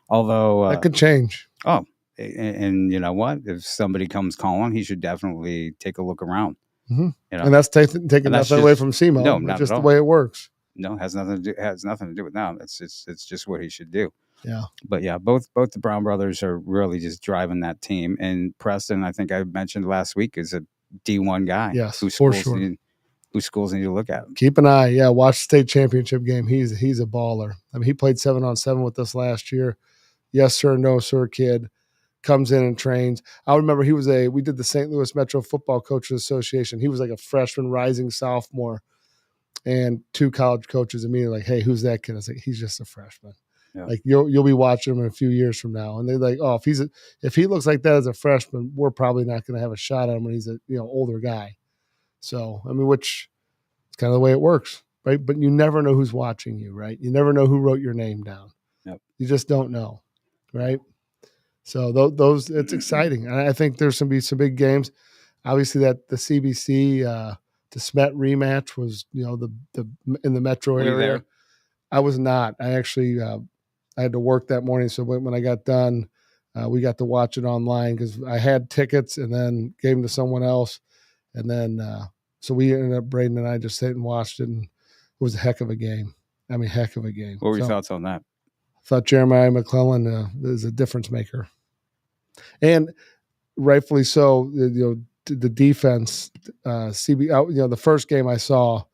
Although that could change. Oh, and you know what? If somebody comes calling, he should definitely take a look around. Mm-hmm. And that's taking nothing away from SEMO. No, not just the way it works. No, has nothing to do with now. It's just what he should do. Yeah. But yeah, both the Brown brothers are really just driving that team. And Preston, I think I mentioned last week, is a D1 guy. Yes, for sure. Who schools need to look at. Keep an eye. Yeah, watch the state championship game. He's a baller. I mean, he played 7-on-7 with us last year. Yes, sir, no, sir, kid. Comes in and trains. I remember we did the St. Louis Metro Football Coaches Association. He was like a freshman, rising sophomore. And two college coaches immediately like, hey, who's that kid? I was like, he's just a freshman. Yeah. Like you'll be watching him in a few years from now. And they're like, oh, if he looks like that as a freshman, we're probably not going to have a shot at him when he's a older guy. So I mean, which is kind of the way it works, right? But you never know who's watching you, right? You never know who wrote your name down. Yep. You just don't know, right? So those it's exciting. And I think there's going to be some big games. Obviously, that the CBC. The Smet rematch was, the in the metro area. Were you there? I was not. I actually I had to work that morning, so when I got done, we got to watch it online because I had tickets and then gave them to someone else, and then so we ended up, Braden and I just sat and watched it, and it was a heck of a game. I mean, heck of a game. What were your thoughts on that? thought Jeremiah McClellan is a difference maker, and rightfully so. The defense, the first game I saw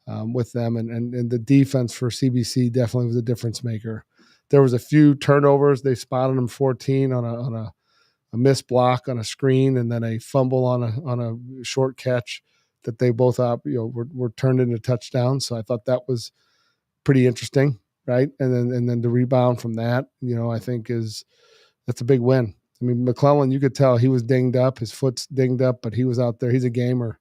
with them, and the defense for CBC definitely was a difference maker. There was a few turnovers. They spotted them 14 on a missed block on a screen, and then a fumble on a short catch that they both were turned into touchdowns. So I thought that was pretty interesting, right? And then the rebound from that, I think that's a big win. I mean, McClellan, you could tell he was dinged up, his foot's dinged up, but he was out there. He's a gamer.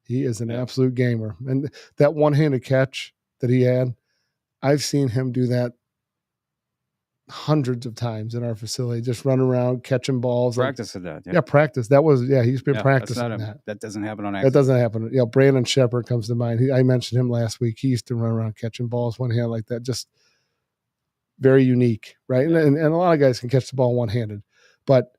He is an absolute gamer. And that one-handed catch that he had, I've seen him do that hundreds of times in our facility, just run around catching balls. Practicing that. Yeah, practice. That was, he's been practicing that. That doesn't happen on accident. That doesn't happen. Brandon Shepard comes to mind. I mentioned him last week. He used to run around catching balls one hand like that. Just very unique, right? Yeah. And a lot of guys can catch the ball one-handed. But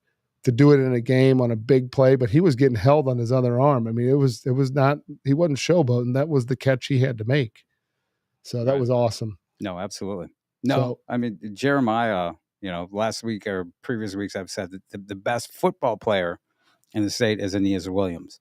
to do it in a game on a big play, but he was getting held on his other arm. I mean, it was not, he wasn't showboating. That was the catch he had to make. So that was awesome. No, absolutely. No, I mean, Jeremiah, last week or previous weeks, I've said that the best football player in the state is Aeneas Williams.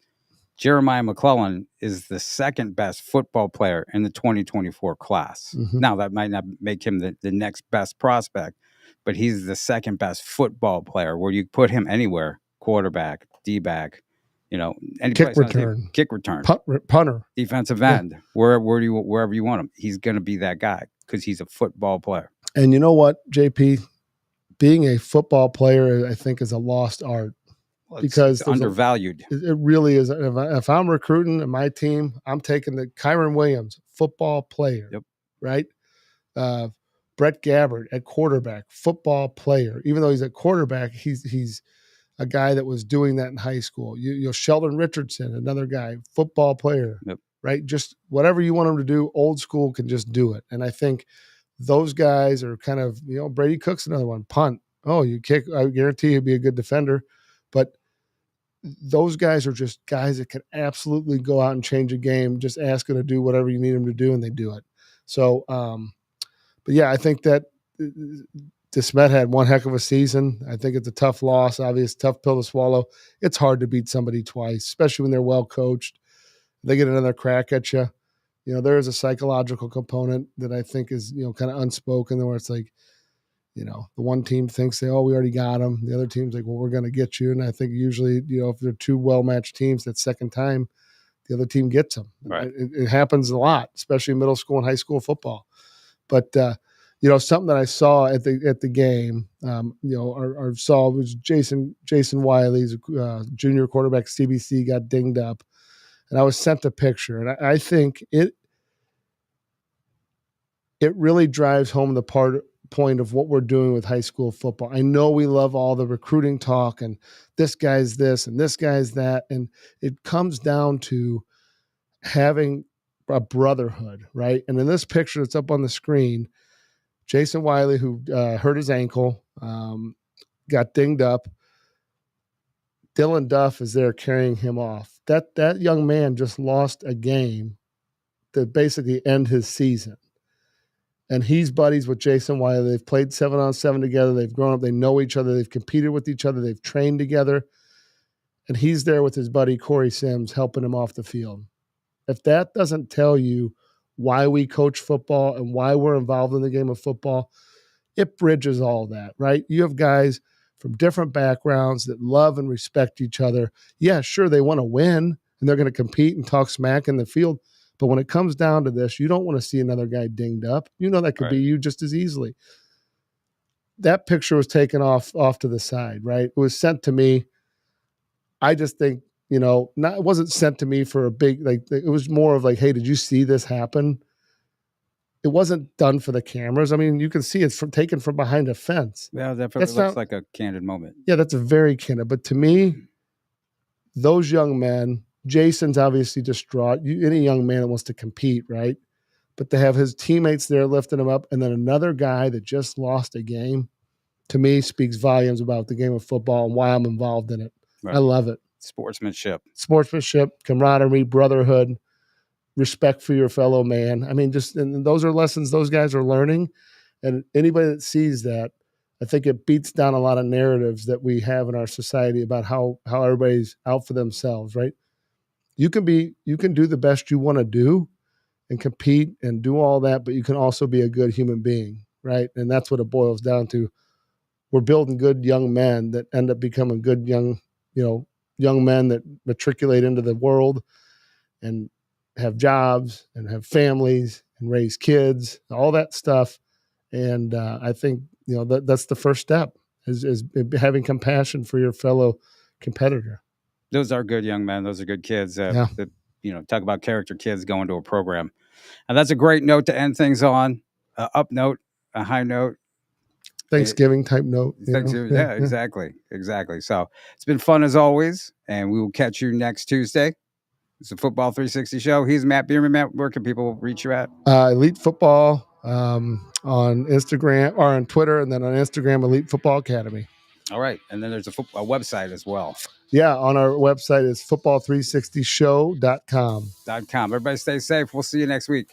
Jeremiah McClellan is the second best football player in the 2024 class. Mm-hmm. Now, that might not make him the next best prospect, but he's the second best football player where you put him anywhere, quarterback, D-back, any kick return, punter, defensive end, wherever you want him. He's going to be that guy because he's a football player. And you know what, JP? Being a football player, I think, is a lost art. Because it's undervalued. It really is. If I'm recruiting in my team, I'm taking the Kyron Williams, football player, right? Brett Gabbard at quarterback, football player. Even though he's a quarterback, he's a guy that was doing that in high school. Sheldon Richardson, another guy, football player, right? Just whatever you want him to do, old school can just do it. And I think those guys are kind of, Brady Cook's another one, punt. Oh, you kick, I guarantee he'd be a good defender. But those guys are just guys that can absolutely go out and change a game. Just ask them to do whatever you need them to do, and they do it. So, but yeah, I think that DeSmet had one heck of a season. I think it's a tough loss, obvious, tough pill to swallow. It's hard to beat somebody twice, especially when they're well coached. They get another crack at you. There is a psychological component that I think is, kind of unspoken, where it's like, the one team thinks we already got them. The other team's like, well, we're going to get you. And I think usually, if they're two well-matched teams, that second time, the other team gets them. Right. It happens a lot, especially in middle school and high school football. But, something that I saw at the game, or saw was Jason Wiley's junior quarterback, CBC, got dinged up. And I was sent a picture. And I think it really drives home the point of what we're doing with high school football. I know we love all the recruiting talk and this guy's this and this guy's that. And it comes down to having a brotherhood, right? And in this picture that's up on the screen, Jason Wiley, who hurt his ankle, got dinged up. Dylan Duff is there carrying him off. That young man just lost a game to basically end his season. And he's buddies with Jason Wiley. They've played 7-on-7 together. They've grown up. They know each other. They've competed with each other. They've trained together. And he's there with his buddy Corey Sims helping him off the field. If that doesn't tell you why we coach football and why we're involved in the game of football, it bridges all that, right? You have guys from different backgrounds that love and respect each other. Yeah, sure, they want to win, and they're going to compete and talk smack in the field. But when it comes down to this, you don't want to see another guy dinged up. That could be you just as easily. That picture was taken off to the side, right? It was sent to me. I just think, it wasn't sent to me for a big, it was more of like, hey, did you see this happen? It wasn't done for the cameras. I mean, you can see it's taken from behind a fence. Yeah, that looks like a candid moment. Yeah, that's a very candid. But to me, those young men, Jason's obviously distraught. Any young man that wants to compete, right? But to have his teammates there lifting him up, and then another guy that just lost a game, to me speaks volumes about the game of football and why I'm involved in it. Right. I love it. Sportsmanship, camaraderie, brotherhood, respect for your fellow man. I mean, and those are lessons those guys are learning. And anybody that sees that, I think it beats down a lot of narratives that we have in our society about how everybody's out for themselves, right? You can do the best you want to do and compete and do all that, but you can also be a good human being, right? And that's what it boils down to. We're building good young men that end up becoming good young men that matriculate into the world and have jobs and have families and raise kids, all that stuff. And I think that's the first step is having compassion for your fellow competitor. Those are good young men. Those are good kids. That talk about character kids going to a program, and that's a great note to end things on. Up note, a high note. Thanksgiving type note. Yeah, exactly. So it's been fun as always, and we will catch you next Tuesday. It's a Football 360 show. He's Matt Bierman. Matt, where can people reach you at? Elite Football on Instagram or on Twitter, and then on Instagram, Elite Football Academy. All right. And then there's a website as well. Yeah, on our website is football360show.com. Everybody stay safe. We'll see you next week.